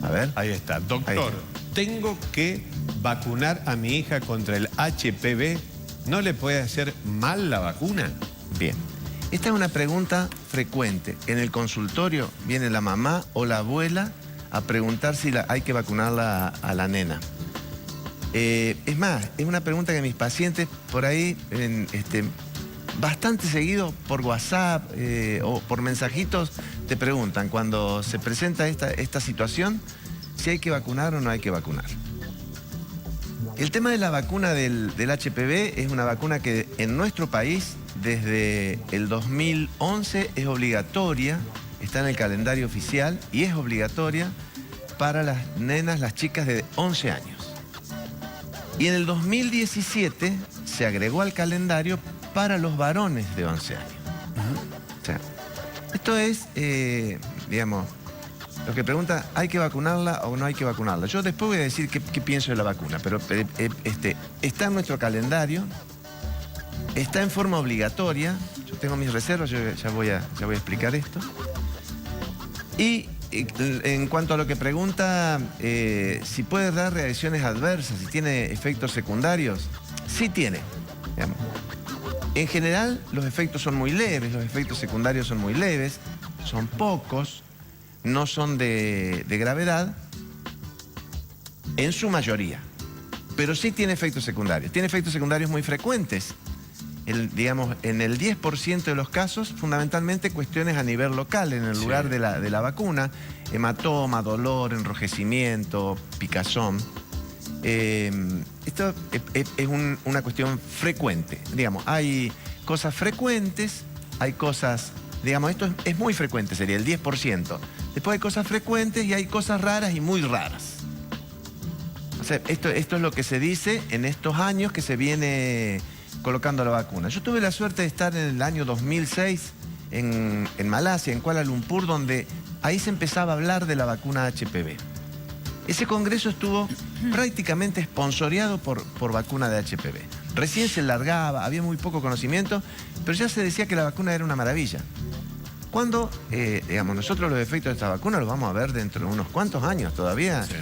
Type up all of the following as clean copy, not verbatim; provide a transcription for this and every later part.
A ver. Ahí está. Doctor, ¿tengo que vacunar a mi hija contra el HPV? ¿No le puede hacer mal la vacuna? Bien. Esta es una pregunta frecuente. En el consultorio viene la mamá o la abuela a preguntar si hay que vacunarla a la nena. Es más, es una pregunta que mis pacientes por ahí, bastante seguido por WhatsApp o por mensajitos, te preguntan cuando se presenta esta situación si hay que vacunar o no hay que vacunar. El tema de la vacuna del HPV es una vacuna que en nuestro país desde el 2011 es obligatoria, está en el calendario oficial y es obligatoria para las nenas, las chicas de 11 años. Y en el 2017 se agregó al calendario para los varones de 11 años. O sea, esto es, digamos, lo que pregunta, ¿hay que vacunarla o no hay que vacunarla? Yo después voy a decir qué pienso de la vacuna, pero está en nuestro calendario, está en forma obligatoria. Yo tengo mis reservas, yo ya voy a explicar esto. Y en cuanto a lo que pregunta, si puede dar reacciones adversas, si tiene efectos secundarios, sí tiene, digamos. En general, los efectos son muy leves, los efectos secundarios son muy leves, son pocos, no son de gravedad, en su mayoría. Pero sí tiene efectos secundarios. Tiene efectos secundarios muy frecuentes. Digamos, en el 10% de los casos, fundamentalmente cuestiones a nivel local, en el lugar de la vacuna, hematoma, dolor, enrojecimiento, picazón. Esto es una cuestión frecuente. Digamos, hay cosas frecuentes, hay cosas, digamos, esto es muy frecuente, sería el 10%. Después hay cosas frecuentes y hay cosas raras y muy raras. O sea, esto es lo que se dice en estos años que se viene colocando la vacuna. Yo tuve la suerte de estar en el año 2006 en Malasia, en Kuala Lumpur, donde ahí se empezaba a hablar de la vacuna HPV. Ese congreso estuvo prácticamente esponsoreado por vacuna de HPV. Recién se largaba, había muy poco conocimiento, pero ya se decía que la vacuna era una maravilla. Cuando, digamos, nosotros los efectos de esta vacuna los vamos a ver dentro de unos cuantos años todavía. Sí.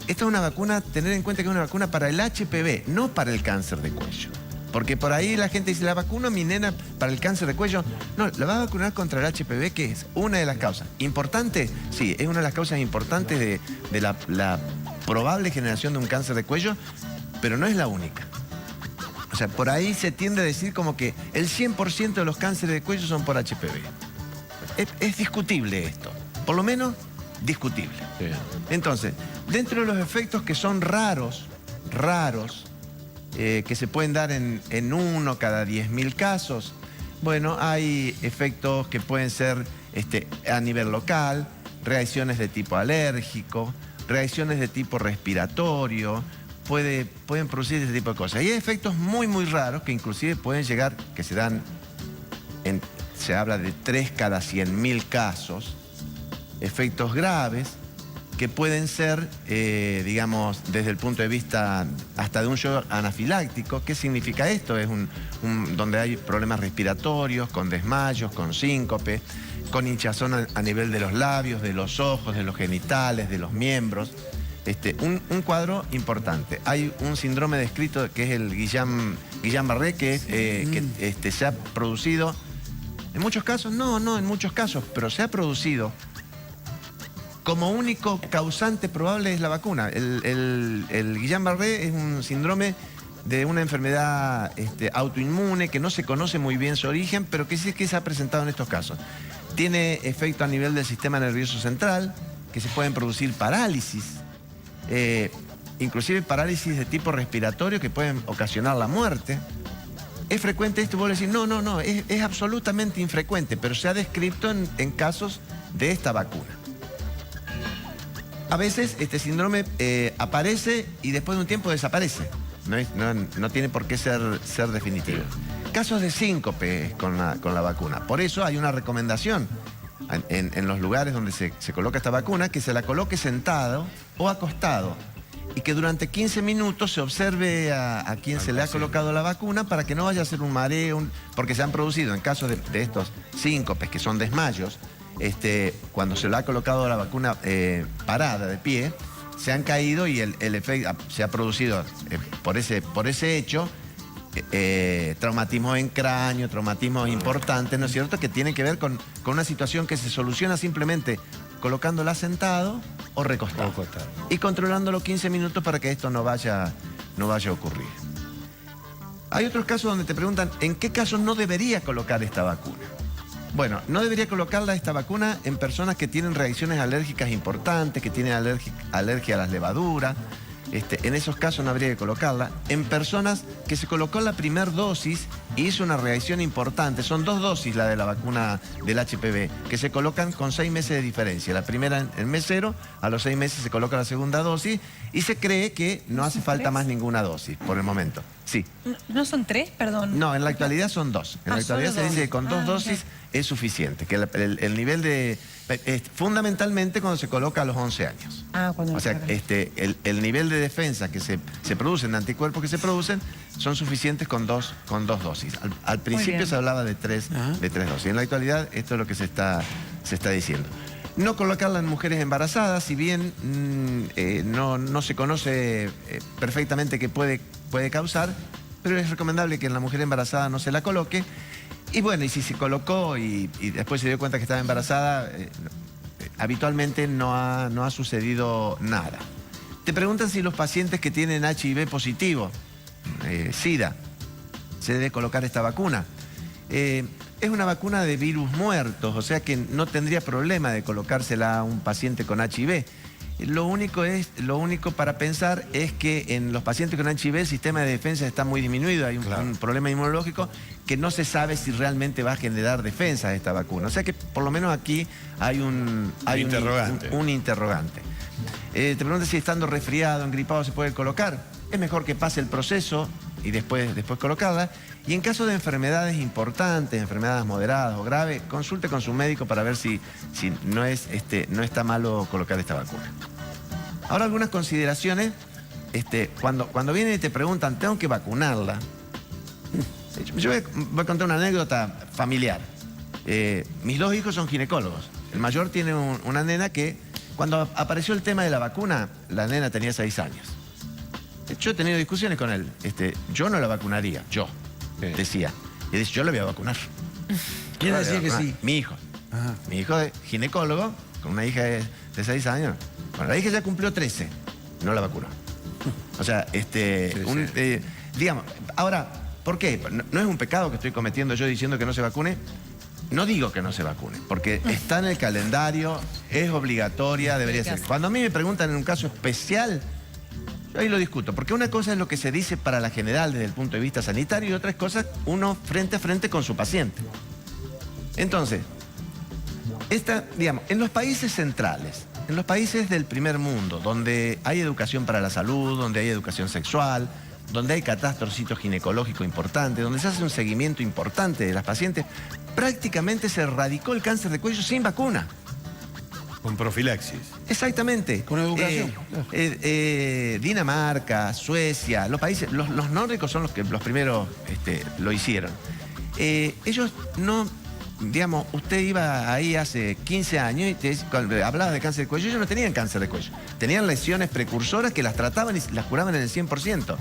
Esta es una vacuna, tener en cuenta que es una vacuna para el HPV, no para el cáncer de cuello. Porque por ahí la gente dice, la vacuna a mi nena para el cáncer de cuello. No, la va a vacunar contra el HPV, que es una de las causas. ¿Importante? Sí, es una de las causas importantes de la probable generación de un cáncer de cuello, pero no es la única. O sea, por ahí se tiende a decir como que el 100% de los cánceres de cuello son por HPV. Es discutible esto, por lo menos discutible. Sí. Entonces, dentro de los efectos que son raros, que se pueden dar en uno cada 10.000 casos, bueno, hay efectos que pueden ser a nivel local, reacciones de tipo alérgico, reacciones de tipo respiratorio, pueden producir ese tipo de cosas. Y hay efectos muy, muy raros que inclusive pueden llegar, que se dan, se habla de 3 cada 100.000 casos, efectos graves, que pueden ser, digamos, desde el punto de vista hasta de un shock anafiláctico. ¿Qué significa esto? Es donde hay problemas respiratorios, con desmayos, con síncope, con hinchazón a nivel de los labios, de los ojos, de los genitales, de los miembros. Un cuadro importante. Hay un síndrome descrito que es el Guillain-Barré, que se ha producido, en muchos casos, no en muchos casos, pero se ha producido como único causante probable es la vacuna. El Guillain-Barré es un síndrome de una enfermedad autoinmune que no se conoce muy bien su origen, pero que sí que se ha presentado en estos casos. Tiene efecto a nivel del sistema nervioso central, que se pueden producir parálisis, inclusive parálisis de tipo respiratorio que pueden ocasionar la muerte. ¿Es frecuente esto? Vos decís, no, es absolutamente infrecuente, pero se ha descrito en casos de esta vacuna. A veces este síndrome aparece y después de un tiempo desaparece. No tiene por qué ser definitivo. Casos de síncope con la vacuna. Por eso hay una recomendación en los lugares donde se coloca esta vacuna, que se la coloque sentado o acostado y que durante 15 minutos se observe a quien se le ha colocado la vacuna para que no vaya a ser un mareo, porque se han producido en casos de estos síncopes, que son desmayos, cuando se le ha colocado la vacuna parada, de pie, se han caído y el efecto se ha producido por ese hecho traumatismos en cráneo, traumatismos importantes, ¿no es cierto?, que tienen que ver con una situación que se soluciona simplemente colocándola sentado o recostado. Y controlándolo 15 minutos para que esto no vaya a ocurrir. Hay otros casos donde te preguntan, ¿en qué casos no debería colocar esta vacuna? Bueno, no debería colocarla esta vacuna en personas que tienen reacciones alérgicas importantes, que tienen alergia a las levaduras. En esos casos no habría que colocarla. En personas que se colocó la primera dosis y hizo una reacción importante, son 2 dosis la de la vacuna del HPV, que se colocan con 6 meses de diferencia. La primera en el mes 0, a los 6 meses se coloca la segunda dosis y se cree que no hace falta más ninguna dosis por el momento. Sí. ¿No son 3, perdón? No, en la actualidad son 2. En la actualidad se dice que con 2 dosis es suficiente, que el nivel de... fundamentalmente cuando se coloca a los 11 años. O sea, el nivel de defensa que se producen, de anticuerpos que se producen, son suficientes con dos dosis. Al principio se hablaba de 3 dosis. En la actualidad esto es lo que se está diciendo. No colocarla en mujeres embarazadas, si bien no se conoce perfectamente qué puede causar, pero es recomendable que en la mujer embarazada no se la coloque. Y bueno, y si se colocó y después se dio cuenta que estaba embarazada, habitualmente no ha sucedido nada. Te preguntan si los pacientes que tienen HIV positivo, SIDA, se debe colocar esta vacuna. Es una vacuna de virus muertos, o sea que no tendría problema de colocársela a un paciente con HIV. Lo único para pensar es que en los pacientes con HIV el sistema de defensa está muy disminuido, hay un problema inmunológico que no se sabe si realmente va a generar defensa esta vacuna. O sea que por lo menos aquí hay un interrogante. Te preguntas si estando resfriado, engripado se puede colocar. Es mejor que pase el proceso y después colocarla. Y en caso de enfermedades importantes, enfermedades moderadas o graves, consulte con su médico para ver si no está malo colocar esta vacuna. Ahora algunas consideraciones. Cuando vienen y te preguntan, ¿tengo que vacunarla? Yo voy a contar una anécdota familiar. Mis 2 hijos son ginecólogos. El mayor tiene una nena que, cuando apareció el tema de la vacuna, la nena tenía 6 años. Yo he tenido discusiones con él. Yo no la vacunaría, yo. Decía. Y dice, yo la voy a vacunar. ¿Quién decía que sí? Mi hijo. Mi hijo es ginecólogo, con una hija de 6 años. Bueno, la hija ya cumplió 13. No la vacunó. O sea, digamos, ahora, ¿por qué? No es un pecado que estoy cometiendo yo diciendo que no se vacune. No digo que no se vacune, porque está en el calendario, es obligatoria, debería ser. Cuando a mí me preguntan en un caso especial, yo ahí lo discuto, porque una cosa es lo que se dice para la general desde el punto de vista sanitario y otra cosa uno frente a frente con su paciente. Entonces, digamos, en los países centrales, en los países del primer mundo, donde hay educación para la salud, donde hay educación sexual, donde hay catástrofes ginecológico importante, donde se hace un seguimiento importante de las pacientes, prácticamente se erradicó el cáncer de cuello sin vacuna. Con profilaxis. Exactamente. Con educación. Dinamarca, Suecia, los países, los nórdicos son los primeros lo hicieron. Ellos no, digamos, usted iba ahí hace 15 años y cuando hablabas de cáncer de cuello, ellos no tenían cáncer de cuello. Tenían lesiones precursoras que las trataban y las curaban en el 100%.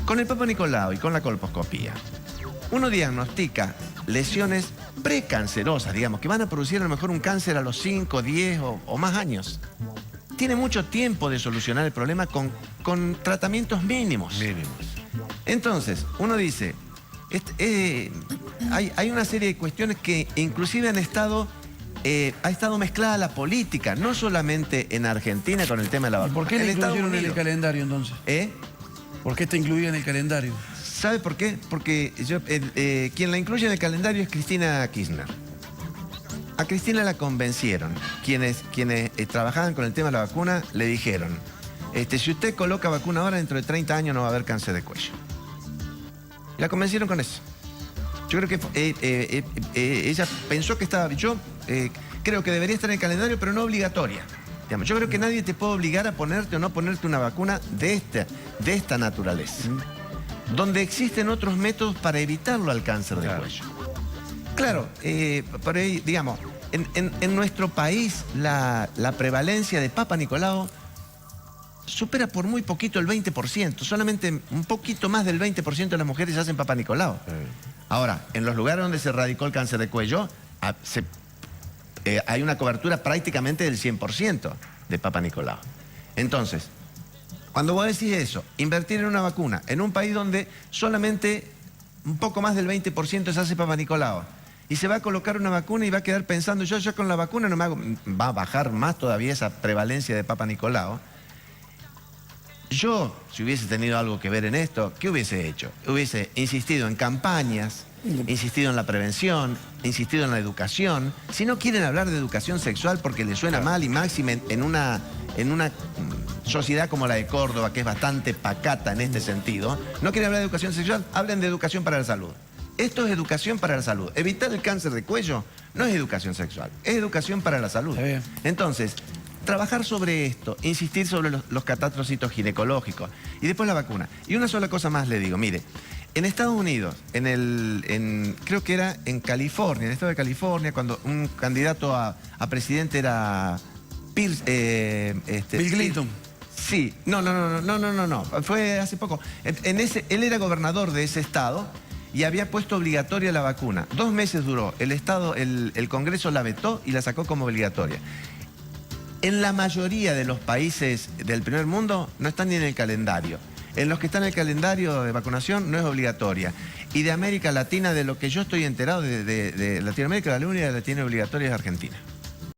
Con el Papa Nicolau y con la colposcopía, uno diagnostica lesiones precancerosas, digamos, que van a producir a lo mejor un cáncer a los 5, 10 o más años. Tiene mucho tiempo de solucionar el problema con tratamientos mínimos. Entonces, uno dice, hay una serie de cuestiones que inclusive ha estado mezclada la política, no solamente en Argentina con el tema de la vacuna. ¿Por qué la incluyeron en el calendario entonces? ¿Por qué está incluida en el calendario? ¿Sabe por qué? Porque quien la incluye en el calendario es Cristina Kirchner. A Cristina la convencieron. Quienes trabajaban con el tema de la vacuna le dijeron, si usted coloca vacuna ahora, dentro de 30 años no va a haber cáncer de cuello. La convencieron con eso. Yo creo que ella pensó que estaba... Yo creo que debería estar en el calendario, pero no obligatoria. Digamos, yo creo que nadie te puede obligar a ponerte o no ponerte una vacuna de esta naturaleza. Donde existen otros métodos para evitarlo al cáncer de cuello. Claro, por ahí, digamos, En nuestro país la prevalencia de Papa Nicolau supera por muy poquito el 20%. Solamente un poquito más del 20% de las mujeres hacen Papa Nicolau. Ahora, en los lugares donde se erradicó el cáncer de cuello, hay una cobertura prácticamente del 100% de Papa Nicolau. Entonces, cuando vos decís eso, invertir en una vacuna, en un país donde solamente un poco más del 20% se hace Papa Nicolau, y se va a colocar una vacuna y va a quedar pensando, yo ya con la vacuna no me hago, va a bajar más todavía esa prevalencia de Papa Nicolau. Yo, si hubiese tenido algo que ver en esto, ¿qué hubiese hecho? Hubiese insistido en campañas, insistido en la prevención, insistido en la educación. Si no quieren hablar de educación sexual porque les suena mal y máxime en una sociedad como la de Córdoba, que es bastante pacata en este sentido, no quieren hablar de educación sexual, hablen de educación para la salud. Esto es educación para la salud. Evitar el cáncer de cuello no es educación sexual, es educación para la salud. Entonces, trabajar sobre esto, insistir sobre los catastrocitos ginecológicos y después la vacuna. Y una sola cosa más le digo, mire, en Estados Unidos, creo que era en California, en el estado de California, cuando un candidato a presidente era Bill Clinton. Sí, no, fue hace poco. Él era gobernador de ese estado y había puesto obligatoria la vacuna. 2 meses duró, el Congreso la vetó y la sacó como obligatoria. En la mayoría de los países del primer mundo no están ni en el calendario. En los que están en el calendario de vacunación no es obligatoria. Y de América Latina, de lo que yo estoy enterado de Latinoamérica, la única que la tiene obligatoria es Argentina.